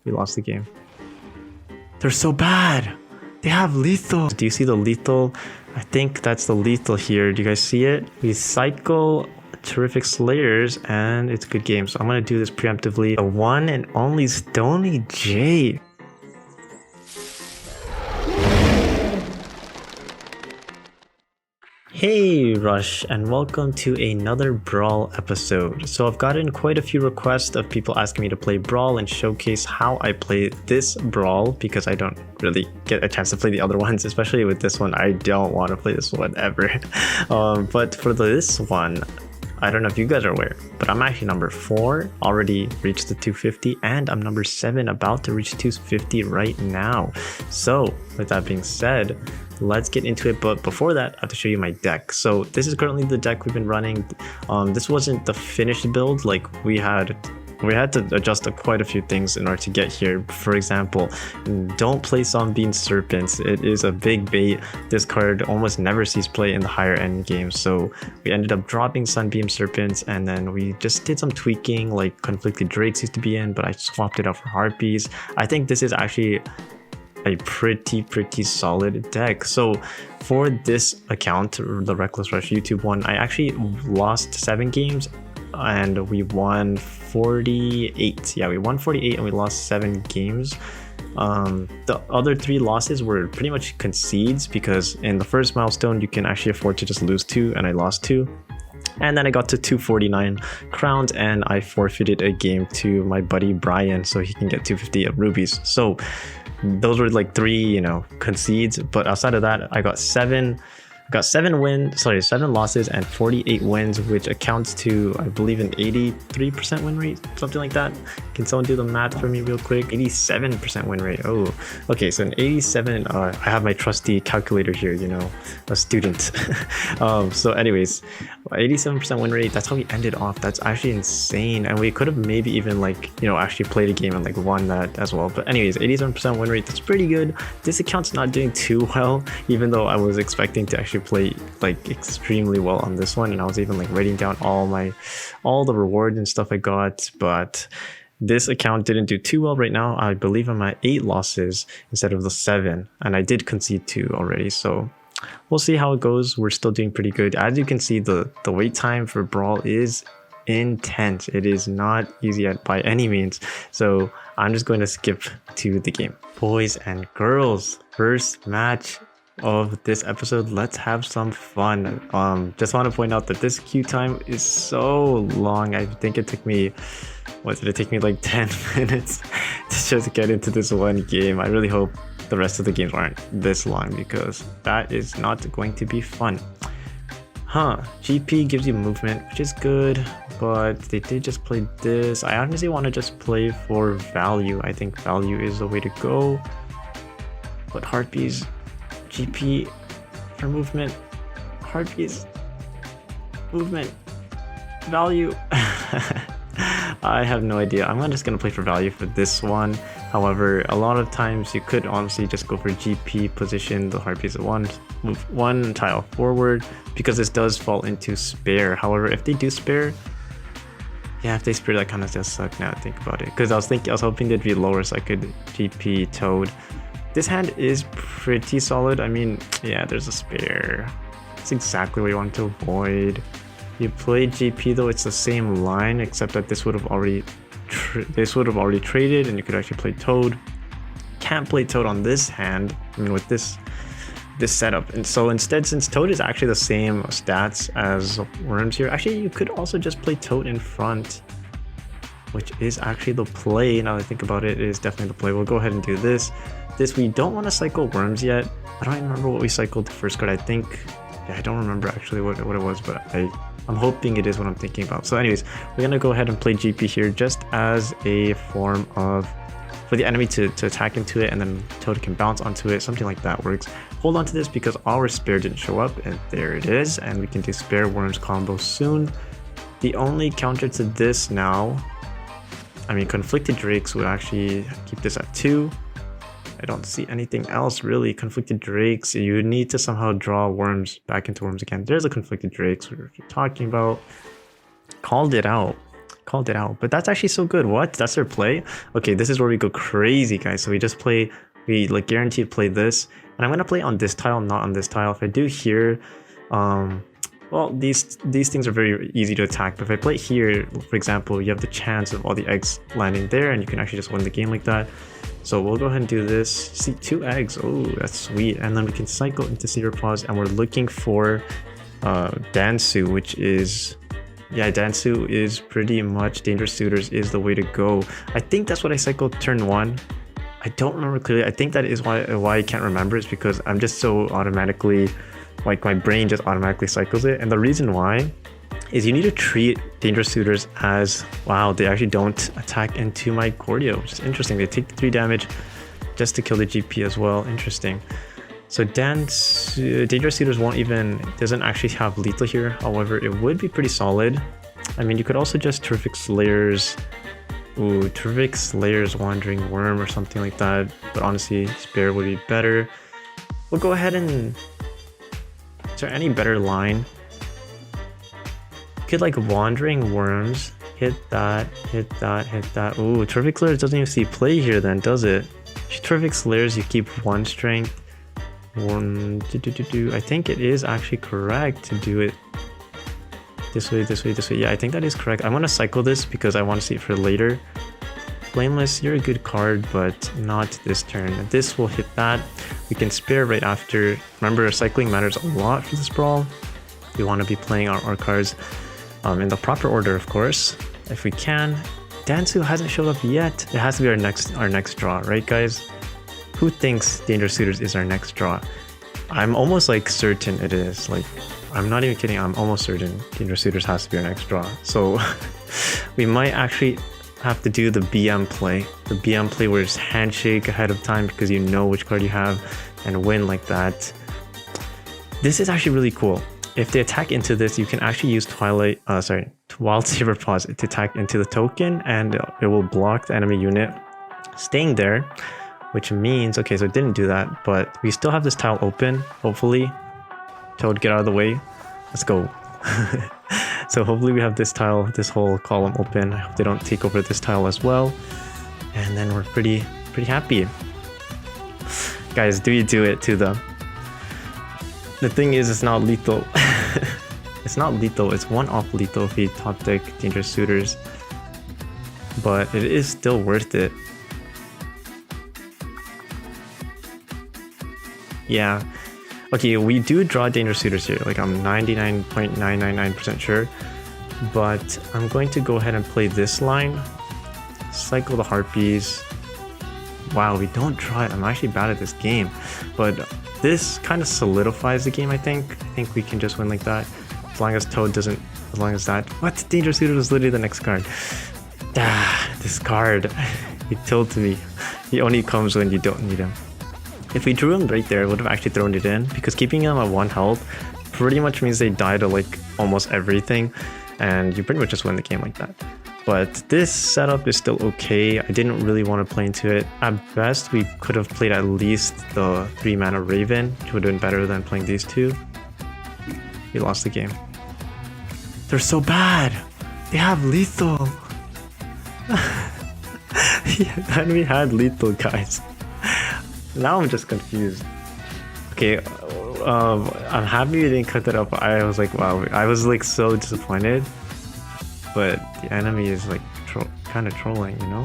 we lost the game. They're so bad. They have lethal. Do you see the lethal? I think that's the lethal here. Do you guys see it? We cycle terrific slayers and it's a good game. So I'm going to do this preemptively. The one and only Stony J. Hey Rush, and welcome to another Brawl episode. So I've gotten quite a few requests of people asking me to play Brawl and showcase how I play this Brawl, because I don't really get a chance to play the other ones, especially with this one. I don't want to play this one ever. But for this one, I don't know if you guys are aware, but I'm actually number 4, already reached the 250, and I'm number 7, about to reach 250 right now. So with that being said, let's get into it. But before that, I have to show you my deck. So this is currently the deck we've been running. This wasn't the finished build. Like we had to adjust quite a few things in order to get here. For example, don't play Sunbeam Serpents. It is a big bait. This card almost never sees play in the higher end games. So we ended up dropping Sunbeam Serpents, and then we just did some tweaking, like Conflicted Drakes used to be in, but I swapped it out for Harpies. I think this is actually a pretty solid deck. So for this account, the Reckless Rush YouTube one, I actually lost 7 games and we won 48. Yeah, we won 48 and we lost 7 games. The other 3 losses were pretty much concedes, because in the first milestone you can actually afford to just lose 2, and I lost 2. And then I got to 249 crowns and I forfeited a game to my buddy Brian so he can get 250 of rubies. So those were like 3, concedes. But outside of that, I got 7 losses and 48 wins, which accounts to, I believe, an 83% win rate, something like that. Can someone do the math for me real quick? 87% win rate. Oh, okay, so an 87. I have my trusty calculator here, a student. So anyways, 87% win rate, that's how we ended off. That's actually insane, and we could have maybe even actually played a game and won that as well. But anyways, 87% win rate, that's pretty good. This account's not doing too well, even though I was expecting to actually play extremely well on this one, and I was even writing down all the rewards and stuff I got. But this account didn't do too well right now. I believe I'm at 8 losses instead of the 7, and I did concede 2 already, so we'll see how it goes. We're still doing pretty good. As you can see, the wait time for Brawl is intense. It is not easy yet by any means, so I'm just going to skip to the game. Boys and girls, first match of this episode, let's have some fun. Just want to point out that this queue time is so long. I think it took me, what did it take me, like 10 minutes to just get into this one game. I really hope the rest of the games aren't this long, because that is not going to be fun. GP gives you movement, which is good, but they did just play this. I honestly want to just play for value. I think value is the way to go. But Harpies, GP for movement, Harpies, movement, value. I have no idea. I'm just gonna play for value for this one. However, a lot of times you could honestly just go for GP, position the Harpies at once, move 1 tile forward, because this does fall into spare. However, if they do spare, yeah, if they spare, that kind of does suck now I think about it, because I was hoping they'd be lower so I could GP Toad. This hand is pretty solid. I mean, yeah, there's a spare. That's exactly what you want to avoid. You play GP though, it's the same line, except that this would have already traded, and you could actually play Toad. Can't play Toad on this hand, I mean, with this setup. And so instead, since Toad is actually the same stats as Worms here, actually you could also just play Toad in front, which is actually the play. Now that I think about it, it is definitely the play. We'll go ahead and do this. We don't want to cycle Worms yet. I don't even remember what we cycled the first card. I think, yeah, I don't remember actually what it was, but I'm hoping it is what I'm thinking about. So anyways, we're gonna go ahead and play GP here, just as a form of, for the enemy to attack into it, and then Toad can bounce onto it, something like that works. Hold on to this because our spare didn't show up, and there it is, and we can do spare Worms combo soon. The only counter to this now, I mean, Conflicted Drakes would actually keep this at 2. I don't see anything else really. Conflicted Drakes, you need to somehow draw Worms back into Worms again. There's a Conflicted Drakes we're talking about. Called it out. called it out. But that's actually so good. What? That's their play? Okay, this is where we go crazy, guys. So we just play, we like guaranteed play this. And I'm going to play on this tile, not on this tile. If I do here, well, these things are very easy to attack. But if I play here, for example, you have the chance of all the eggs landing there, and you can actually just win the game like that. So we'll go ahead and do this. See, 2 eggs. Oh, that's sweet. And then we can cycle into Cedar Paws, and we're looking for Dansu, which is, yeah, Dansu is pretty much Dangerous Suitors is the way to go. I think that's what I cycled turn 1. I don't remember clearly. I think that is why I can't remember, is because I'm just so automatically, like my brain just automatically cycles it. And the reason why is you need to treat Dangerous Suitors as, wow, they actually don't attack into my Cordio, which is interesting. They take 3 damage just to kill the GP as well. Interesting. So Dangerous Suitors doesn't actually have lethal here. However, it would be pretty solid. I mean, you could also just Terrific Slayers. Ooh, Terrific Slayers Wandering Worm or something like that. But honestly, Spare would be better. We'll go ahead and... Is there any better line? Could like Wandering Worms, hit that, hit that, hit that. Ooh, Terrific Slayers doesn't even see play here then, does it? Terrific Slayers, you keep 1 strength. I think it is actually correct to do it this way, this way, this way. Yeah, I think that is correct. I want to cycle this because I want to see it for later. Flameless, you're a good card, but not this turn. This will hit that. We can spare right after. Remember, cycling matters a lot for this brawl. We want to be playing our cards in the proper order, of course, if we can. Dansu hasn't showed up yet. It has to be our next draw, right, guys? Who thinks Dangerous Suitors is our next draw? I'm almost like certain it is. Like, I'm not even kidding. I'm almost certain Dangerous Suitors has to be our next draw. So we might actually have to do the BM play. The BM play where it's handshake ahead of time because you know which card you have and win like that. This is actually really cool. If they attack into this, you can actually use Wild Saber Paws to attack into the token, and it will block the enemy unit staying there, which means, okay, so it didn't do that, but we still have this tile open. Hopefully, Toad, get out of the way. Let's go. So hopefully we have this tile, this whole column open. I hope they don't take over this tile as well. And then we're pretty happy. Guys, do you do it to them? The thing is, it's not lethal. It's not lethal, it's 1-off lethal if you top deck Dangerous Suitors. But it is still worth it. Yeah. Okay, we do draw Dangerous Suitors here. Like, I'm 99.999% sure. But I'm going to go ahead and play this line. Cycle the Harpies. Wow, we don't draw it. I'm actually bad at this game. But this kind of solidifies the game, I think. I think we can just win like that. As long as Toad doesn't... As long as that... What? Dangerous Suitor is literally the next card. This card. He tilted me. He only comes when you don't need him. If we drew him right there, I would have actually thrown it in. Because keeping him at 1 health pretty much means they die to like almost everything. And you pretty much just win the game like that. But this setup is still okay. I didn't really want to play into it. At best, we could have played at least the 3-mana Raven, which would have been better than playing these two. We lost the game. They're so bad! They have lethal! Then we had lethal, guys. Now I'm just confused. Okay, I'm happy we didn't cut that up. I was like, wow, I was like so disappointed. But the enemy is like kind of trolling, you know?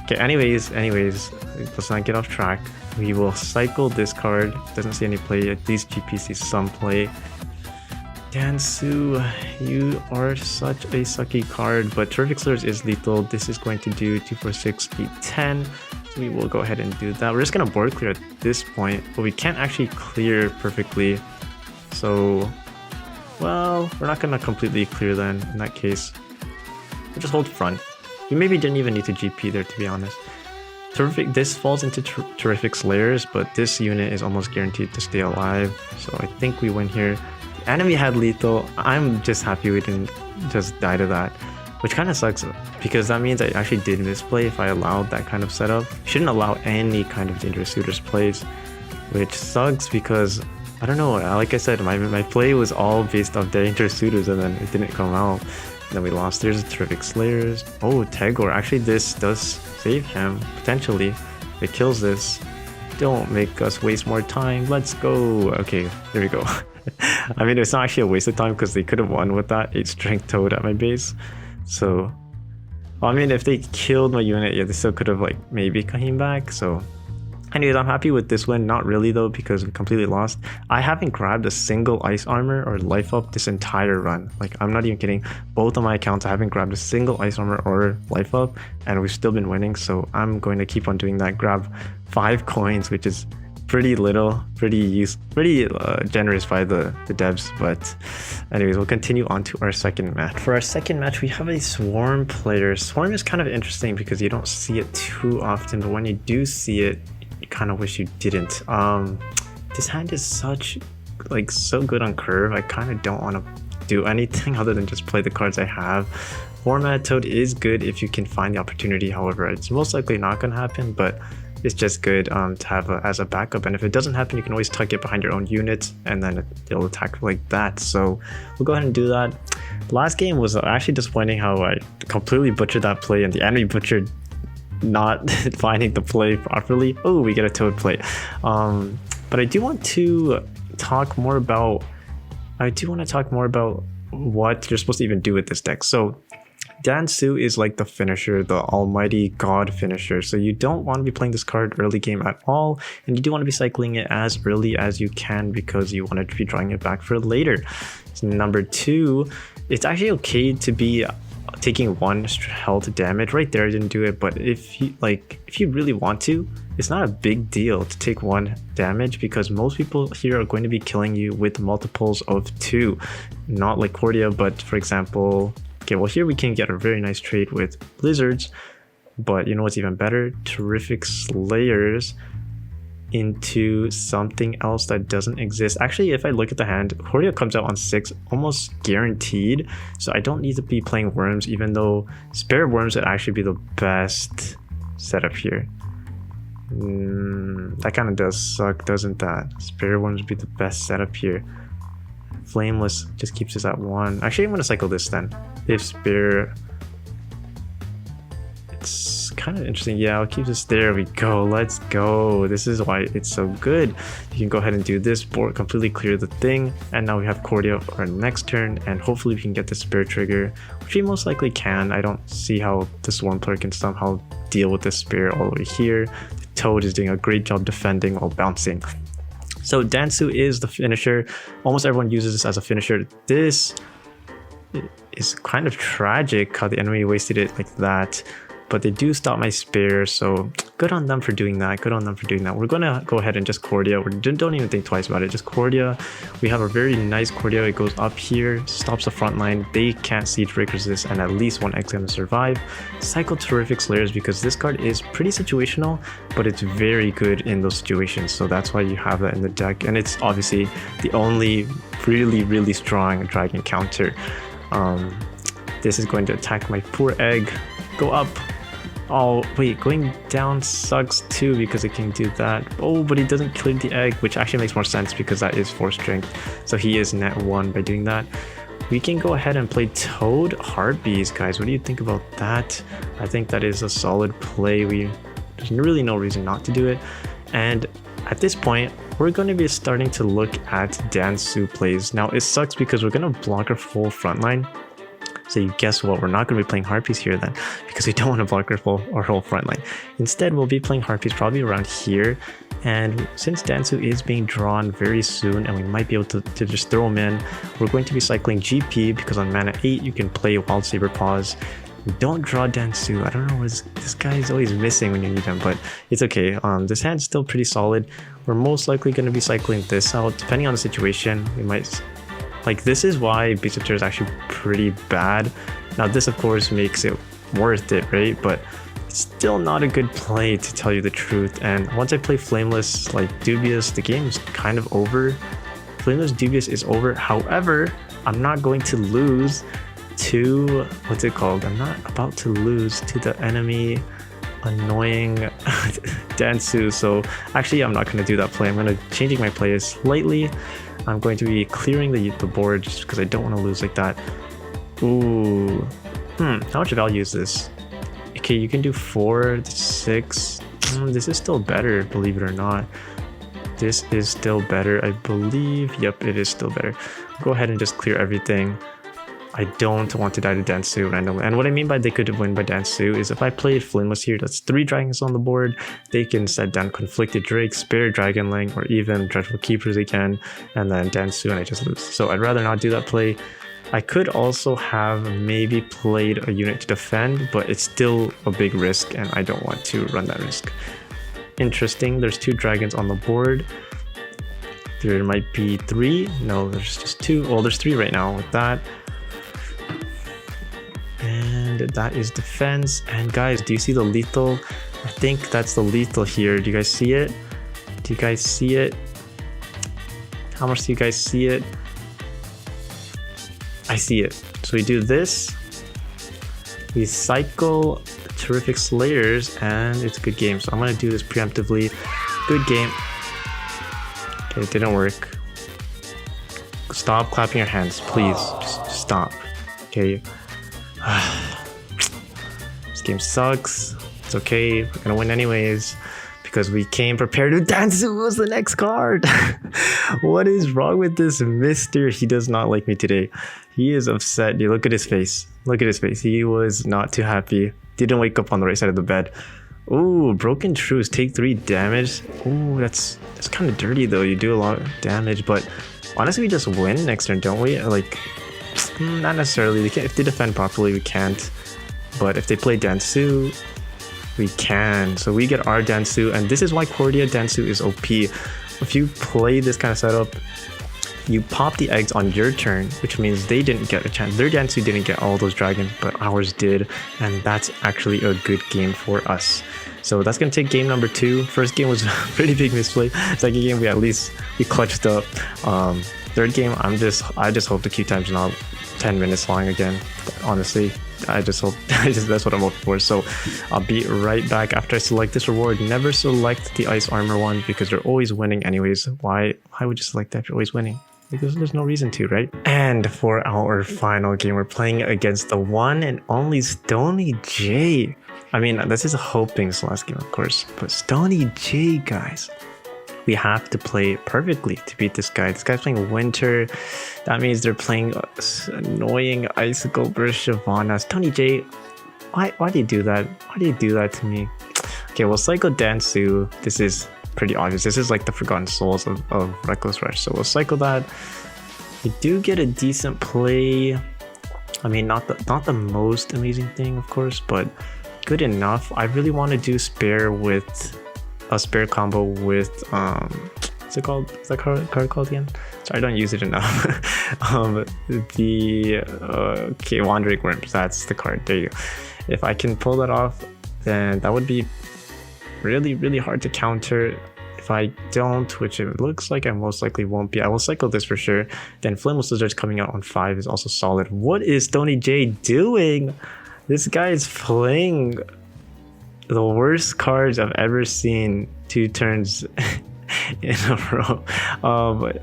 Okay, anyways, let's not get off track. We will cycle this card. Doesn't see any play. At least GP sees some play. Dansu, you are such a sucky card, but Terrific Slayers is lethal. This is going to do 2, 4, 6, 8, 10. So we will go ahead and do that. We're just gonna board clear at this point, but we can't actually clear perfectly. So, well, we're not gonna completely clear then in that case. We'll just hold front. We maybe didn't even need to GP there, to be honest. Terrific. This falls into Terrific Slayers, but this unit is almost guaranteed to stay alive. So I think we win here. The enemy had lethal. I'm just happy we didn't just die to that, which kind of sucks because that means I actually did misplay if I allowed that kind of setup. Shouldn't allow any kind of Dangerous Suitors plays, which sucks because I don't know. Like I said, my play was all based off Dangerous Suitors and then it didn't come out. Then we lost. There's a terrific Slayers. Oh, Tegor. Actually, this does save him, potentially. If it kills this, don't make us waste more time. Let's go. Okay, there we go. I mean, it's not actually a waste of time because they could have won with that 8 strength Toad at my base. So, I mean, if they killed my unit, yeah, they still could have, like, maybe came back. So, anyways, I'm happy with this win. Not really, though, because we completely lost. I haven't grabbed a single ice armor or life up this entire run. Like, I'm not even kidding. Both of my accounts, I haven't grabbed a single ice armor or life up, and we've still been winning. So I'm going to keep on doing that. Grab 5 coins, which is pretty little, pretty generous by the devs. But anyways, we'll continue on to our second match. For our second match, we have a Swarm player. Swarm is kind of interesting because you don't see it too often, but when you do see it, you kind of wish you didn't. This hand is so good on curve. I kind of don't want to do anything other than just play the cards I have. Format Toad is good if you can find the opportunity. However, it's most likely not going to happen, but it's just good to have as a backup. And if it doesn't happen, you can always tuck it behind your own unit and then it'll attack like that. So we'll go ahead and do that. Last game was actually disappointing how I completely butchered that play and the enemy butchered not finding the play properly. Oh, we get a Toad play. But I do want to talk more about what you're supposed to even do with this deck. So Dansu is like the finisher, the almighty god finisher. So you don't want to be playing this card early game at all, and you do want to be cycling it as early as you can because you want to be drawing it back for later. So number 2, it's actually okay to be taking 1 health damage. Right there I didn't do it, but if you really want to, it's not a big deal to take 1 damage because most people here are going to be killing you with multiples of 2, not like Cordia. But for example, okay, well here we can get a very nice trade with Blizzards, but you know what's even better? Terrific Slayers into something else that doesn't exist. Actually, if I look at the hand, Cordia comes out on 6 almost guaranteed, so I don't need to be playing Worms, even though Spare Worms would actually be the best setup here. That kind of does suck, doesn't that? Spare Worms would be the best setup here. Flameless just keeps us at 1. Actually, I'm going to cycle this then. If Spare... It's kind of interesting. Yeah, I'll keep this. There we go. Let's go. This is why it's so good. You can go ahead and do this, board completely clear the thing, and now we have Cordia for our next turn, and hopefully we can get the Spare trigger, which we most likely can. I don't see how the Swarm player can somehow deal with the Spare all the way here. The Toad is doing a great job defending while bouncing. So Dansu is the finisher. Almost everyone uses this as a finisher. This is kind of tragic how the enemy wasted it like that. But they do stop my Spare, so good on them for doing that. Good on them for doing that. We're gonna go ahead and just Cordia. Don't even think twice about it. Just Cordia. We have a very nice Cordia. It goes up here, stops the front line. They can't siege break resist, and at least 1 X gonna survive. Cycle Terrific Slayers because this card is pretty situational, but it's very good in those situations. So that's why you have that in the deck, and it's obviously the only really strong dragon counter. This is going to attack my poor egg. Go up. Oh wait, going down sucks too because it can do that. Oh, but he doesn't clear the egg, which actually makes more sense because that is 4 strength. So he is net 1 by doing that. We can go ahead and play Toad Harpies, guys. What do you think about that? I think that is a solid play. There's really no reason not to do it. And at this point, we're going to be starting to look at Dansu plays. Now it sucks because we're going to block our full front line. So you guess what? We're not going to be playing Harpies here then, because we don't want to block our whole front line. Instead, we'll be playing Harpies probably around here. And since Dansu is being drawn very soon, and we might be able to just throw him in, we're going to be cycling GP because on mana 8 you can play Wild Saber Paws. Don't draw Dansu. I don't know, this guy is always missing when you need him, but it's okay. This hand's still pretty solid. We're most likely going to be cycling this out, depending on the situation. We might. Like, this is why Beast of Terror is actually pretty bad. Now this of course makes it worth it, right? But it's still not a good play, to tell you the truth. And once I play Flameless, like Dubious, the game's kind of over. Flameless Dubious is over. However, I'm not going to lose to, what's it called? I'm not about to lose to the enemy annoying Dansu. So actually I'm not going to do that play. I'm going to changing my play slightly. I'm going to be clearing the board just because I don't want to lose like that. Ooh. How much value is this? Okay, you can do 4 to 6. This is still better, believe it or not. This is still better, I believe. Yep, it is still better. Go ahead and just clear everything. I don't want to die to Dansu randomly. And what I mean by they could win by Dansu is if I played Flameless here, that's 3 dragons on the board. They can set down Conflicted Drake, spare Dragonling, or even Dreadful Keepers they can, and then Dansu and I just lose. So I'd rather not do that play. I could also have maybe played a unit to defend, but it's still a big risk and I don't want to run that risk. Interesting, there's 2 dragons on the board. There might be 3. No, there's just 2. Well, there's 3 right now with that. And that is defense. And guys, do you see the lethal? I think that's the lethal here. Do you guys see it? Do you guys see it? How much do you guys see it? I see it. So we do this. We cycle Terrific Slayers and it's a good game. So I'm going to do this preemptively. Good game. Okay, it didn't work. Stop clapping your hands, please. Just stop. Okay. This game sucks. It's okay. We're gonna win anyways because we came prepared to dance. Who was the next card? What is wrong with this mister? He does not like me today. He is upset. You look at his face. Look at his face. He was not too happy. Didn't wake up on the right side of the bed. Ooh, Broken Truce. Take 3 damage. Ooh, that's kind of dirty though. You do a lot of damage, but honestly, we just win next turn, don't we? Like. Not necessarily. If they defend properly, we can't. But if they play Dansu, we can. So we get our Dansu, and this is why Cordia Dansu is OP. If you play this kind of setup, you pop the eggs on your turn, which means they didn't get a chance. Their Dansu didn't get all those dragons, but ours did, and that's actually a good game for us. So that's gonna take game number 2. First game was a pretty big misplay. Second game, we clutched up. Third game, I just hope the queue time's not 10 minutes long again. Honestly, I just hope that's what I'm hoping for. So I'll be right back after I select this reward. Never select the ice armor one because they're always winning anyways. Why would you select that if you're always winning? Because there's no reason to, right? And for our final game, we're playing against the one and only Stony J. I mean, this is a hoping's last game, of course, but Stony J, guys. We have to play perfectly to beat this guy. This guy's playing Winter. That means they're playing annoying Icicle Burst Shyvana. Tony J, why do you do that? Why do you do that to me? Okay, we'll cycle Dansu. This is pretty obvious. This is like the Forgotten Souls of Reckless Rush. So we'll cycle that. We do get a decent play. I mean, not the most amazing thing, of course, but good enough. I really want to do spare with a spare combo with what's it called? What's that card called again? Sorry, I don't use it enough. Okay, Wandering Worms. That's the card. There you go. If I can pull that off, then that would be really, really hard to counter. If I don't, which it looks like I most likely won't be, I will cycle this for sure. Then Flameless Lizards coming out on 5 is also solid. What is Tony J doing? This guy is playing the worst cards I've ever seen 2 turns in a row.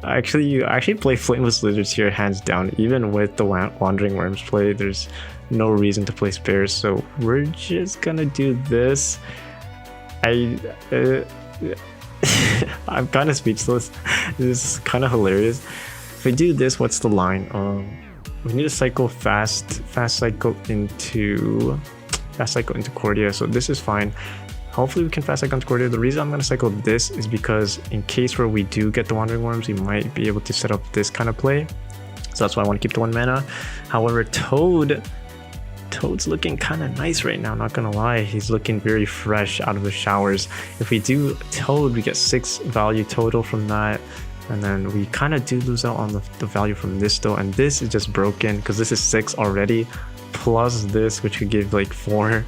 Actually, you actually play Flameless Lizards here hands down. Even with the Wandering Worms play, there's no reason to play spares. So we're just gonna do this. I'm kind of speechless. This is kind of hilarious. If we do this, what's the line? We need to cycle fast cycle into Cordia, so this is fine. Hopefully we can fast cycle into Cordia. The reason I'm going to cycle this is because in case where we do get the Wandering Worms, we might be able to set up this kind of play. So that's why I want to keep the 1 mana. However, Toad's looking kind of nice right now, not gonna lie. He's looking very fresh out of the showers. If we do Toad, we get 6 value total from that. And then we kind of do lose out on the value from this though. And this is just broken because this is 6 already. Plus this, which could give like 4,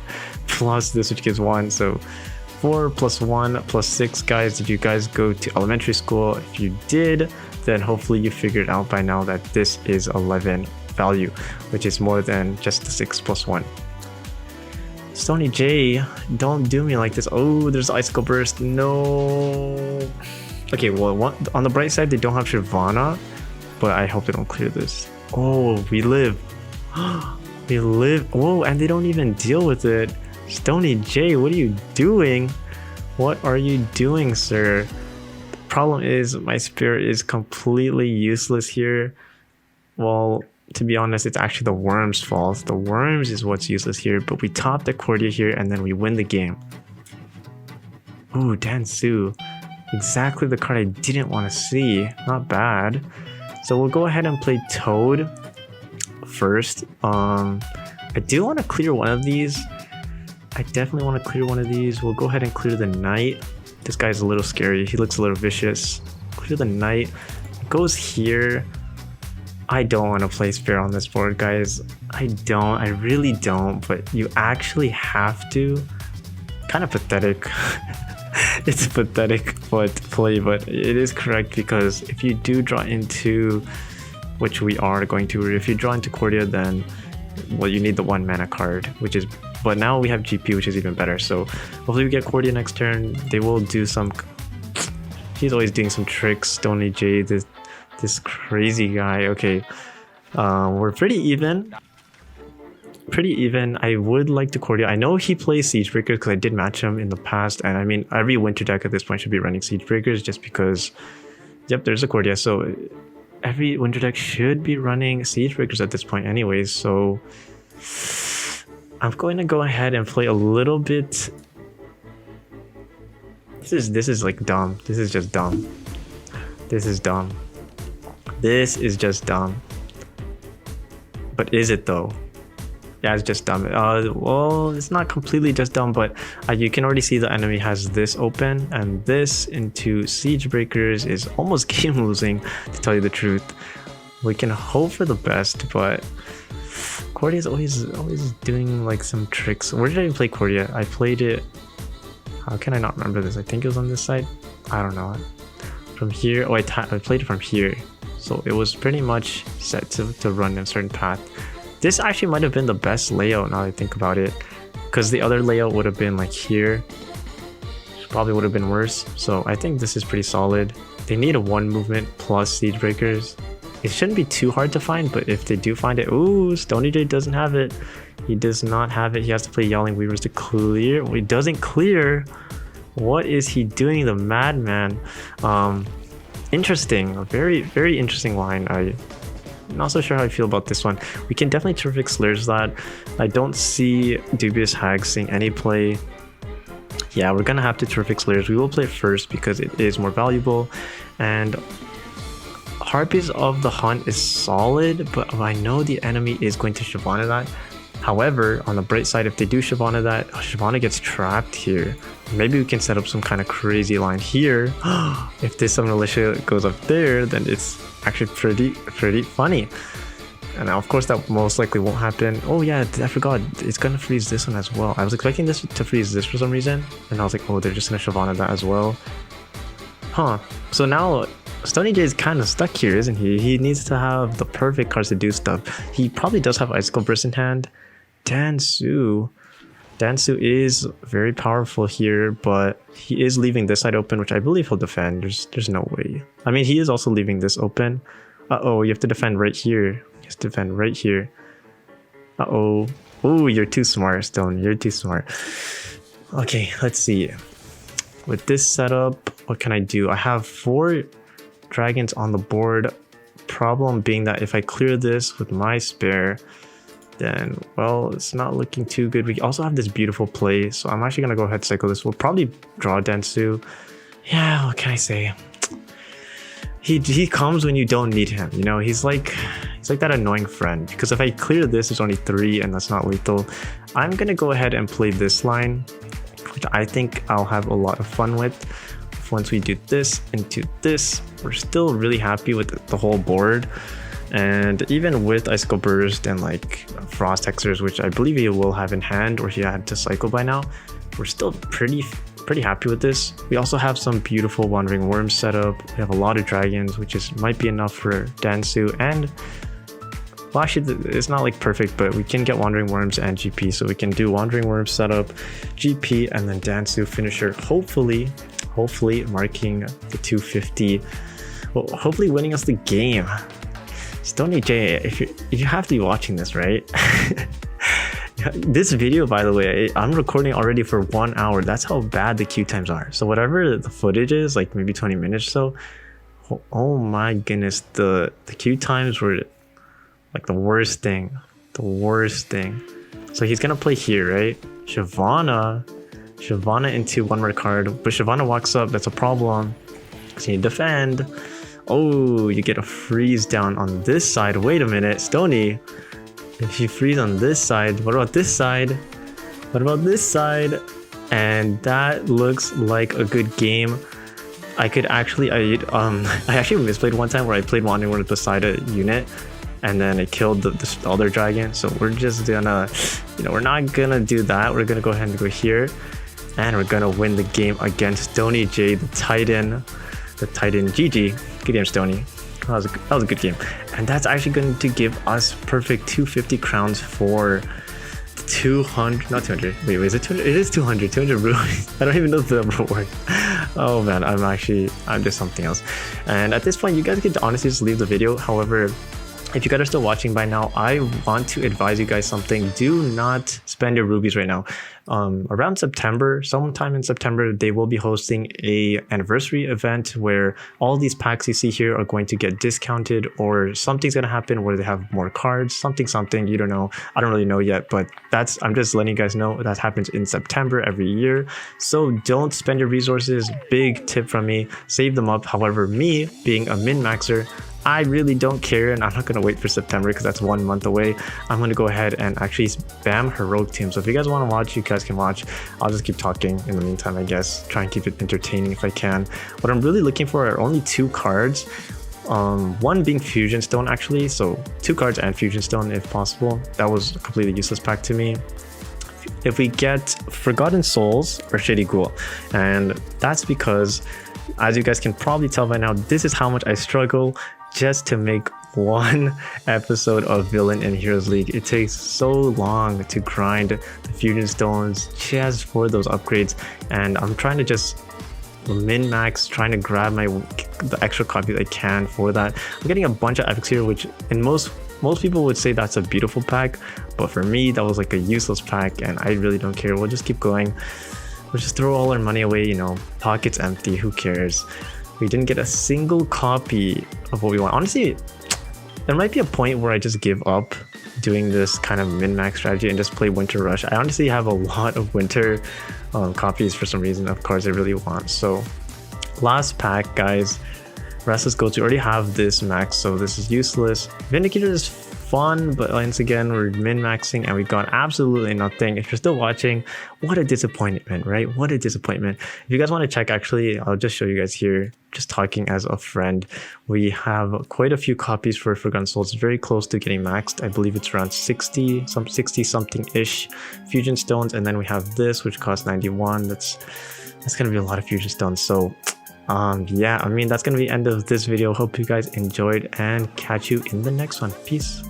plus this, which gives 1. So 4 plus 1 plus 6. Guys, did you guys go to elementary school? If you did, then hopefully you figured out by now that this is 11 value, which is more than just the 6 plus 1. Stony J, don't do me like this. Oh, there's Icicle Burst. No. Okay, well, on the bright side, they don't have Shyvana, but I hope they don't clear this. Oh, we live. We live. Whoa, and they don't even deal with it. Stony J, what are you doing? What are you doing, sir? The problem is my spear is completely useless here. Well, to be honest, it's actually the worm's fault. The worms is what's useless here, but we top the Cordia here and then we win the game. Ooh, Dansu. Exactly the card I didn't want to see. Not bad. So we'll go ahead and play Toad first. I do want to clear one of these. I definitely want to clear one of these. We'll go ahead and clear the Knight. This guy's a little scary. He looks a little vicious. Clear the Knight. It goes here. I don't want to play Spear on this board, guys. I don't. I really don't. But you actually have to. Kind of pathetic. It's a pathetic play, but it is correct because if you do draw into, which we are going to, if you draw into Cordia, then well, you need the 1 mana card, which is. But now we have GP, which is even better. So hopefully we get Cordia next turn. They will do some. He's always doing some tricks. Stony J, this crazy guy. Okay, we're pretty even. Pretty even. I would like to Cordia. I know he plays Siege Breakers because I did match him in the past, and I mean every winter deck at this point should be running Siege Breakers just because. Yep, there's a Cordia. So every winter deck should be running Siege Breakers at this point, anyways. So. I'm going to go ahead and play a little bit. This is like dumb. This is just dumb. This is dumb. This is just dumb. But is it though? Yeah, it's just dumb. Well, it's not completely just dumb, but you can already see the enemy has this open, and this into Siege Breakers is almost game losing, to tell you the truth. We can hope for the best, but Cordia is always doing like some tricks. Where did I play Cordia? I played it. How can I not remember this? I think it was on this side. I don't know. From here. Oh, I played it from here. So it was pretty much set to run a certain path. This actually might have been the best layout now that I think about it. Because the other layout would have been like here. Probably would have been worse. So I think this is pretty solid. They need a 1 movement plus Siege Breakers. It shouldn't be too hard to find, but if they do find it, ooh, Stony J doesn't have it. He does not have it. He has to play Yelling Weavers to clear. Well, he doesn't clear. What is he doing, the madman? Interesting. A very, very interesting line. I'm not so sure how I feel about this one. We can definitely Terrific Slurs that. I don't see Dubious Hag seeing any play. Yeah, we're gonna have to Terrific Slurs. We will play it first because it is more valuable. And Harpies of the Hunt is solid, but I know the enemy is going to Shyvana that. However, on the bright side, if they do Shyvana that, Shyvana gets trapped here. Maybe we can set up some kind of crazy line here. If this Summon Militia goes up there, then it's actually pretty funny. And of course that most likely won't happen. Oh yeah, I forgot. It's gonna freeze this one as well. I was expecting this to freeze this for some reason. And I was like, oh, they're just gonna Shyvana that as well. Huh. So now Stony J is kind of stuck here, isn't he? He needs to have the perfect cards to do stuff. He probably does have Icicle Burst in hand. Dansu is very powerful here, but he is leaving this side open, which I believe he'll defend. There's no way. I mean, he is also leaving this open. Uh-oh, you have to defend right here. You have to defend right here. Uh-oh. Oh, you're too smart, Stone. You're too smart. Okay, let's see. With this setup, what can I do? I have 4 dragons on the board. Problem being that if I clear this with my spare, then, well, it's not looking too good. We also have this beautiful play, so I'm actually going to go ahead and cycle this. We'll probably draw Dansu. Yeah, what can I say? He comes when you don't need him, you know? He's like that annoying friend. Because if I clear this, it's only 3 and that's not lethal. I'm going to go ahead and play this line, which I think I'll have a lot of fun with. Once we do this into this, we're still really happy with the whole board. And even with Icicle Burst and like Frost Hexers, which I believe he will have in hand or he had to cycle by now, we're still pretty happy with this. We also have some beautiful Wandering Worms set up. We have a lot of dragons, which might be enough for Dansu. And well, actually it's not like perfect, but we can get Wandering Worms and GP, so we can do Wandering Worms setup, GP, and then Dansu finisher, hopefully marking the 250, well, hopefully winning us the game. Stony J, if you have to be watching this, right? This video, by the way, I'm recording already for 1 hour. That's how bad the queue times are. So whatever the footage is, like maybe 20 minutes or so, oh my goodness, the queue times were like the worst thing. So he's gonna play here, right? Shyvana into one more card, but Shyvana walks up. That's a problem because you need to defend. Oh, you get a freeze down on this side. Wait a minute, Stony. If you freeze on this side, what about this side? What about this side? And that looks like a good game. I could actually, I actually misplayed one time where I played one beside a unit, and then it killed the other dragon. So we're just gonna, we're not gonna do that. We're gonna go ahead and go here, and we're gonna win the game against Stony J, the Titan. GG. Good game, Stony. That was a good game. And that's actually going to give us perfect 250 crowns for 200, not 200. Wait, is it 200? It is 200 rupees. I don't even know the number works. Oh man, I'm just something else. And at this point, you guys can honestly just leave the video. However, if you guys are still watching by now, I want to advise you guys something. Do not spend your rubies right now. Around September, sometime in September, they will be hosting a anniversary event where all these packs you see here are going to get discounted, or something's going to happen where they have more cards, something, you don't know. I don't really know yet, but I'm just letting you guys know that happens in September every year. So don't spend your resources. Big tip from me, save them up. However, me being a min-maxer, I really don't care, and I'm not going to wait for September because that's 1 month away. I'm going to go ahead and actually spam Heroic Team. So if you guys want to watch, you guys can watch. I'll just keep talking in the meantime, I guess. Try and keep it entertaining if I can. What I'm really looking for are only 2 cards. One being Fusion Stone, actually. So 2 cards and Fusion Stone if possible. That was a completely useless pack to me. If we get Forgotten Souls or Shady Ghoul, and that's because, as you guys can probably tell by now, this is how much I struggle just to make one episode of Villain in Heroes League. It takes so long to grind the Fusion Stones just for those upgrades, and I'm trying to just min-max, trying to grab the extra copies I can for that. I'm getting a bunch of epics here, which in most people would say that's a beautiful pack, but for me that was like a useless pack, and I really don't care. We'll just keep going. We'll just throw all our money away, pockets empty, who cares. We didn't get a single copy of what we want. Honestly, there might be a point where I just give up doing this kind of min-max strategy and just play Winter Rush. I honestly have a lot of winter copies for some reason of cards I really want. So last pack, guys. Restless Goats, we already have this max, so this is useless. Vindicator is fun, but once again, we're min-maxing and we got absolutely nothing. If you're still watching, what a disappointment, right? What a disappointment. If you guys want to check, actually, I'll just show you guys here, just talking as a friend. We have quite a few copies for Forgotten Souls, very close to getting maxed. I believe it's around 60 something-ish Fusion Stones, and then we have this, which costs 91. That's gonna be a lot of Fusion Stones. So yeah, that's gonna be the end of this video. Hope you guys enjoyed, and catch you in the next one. Peace.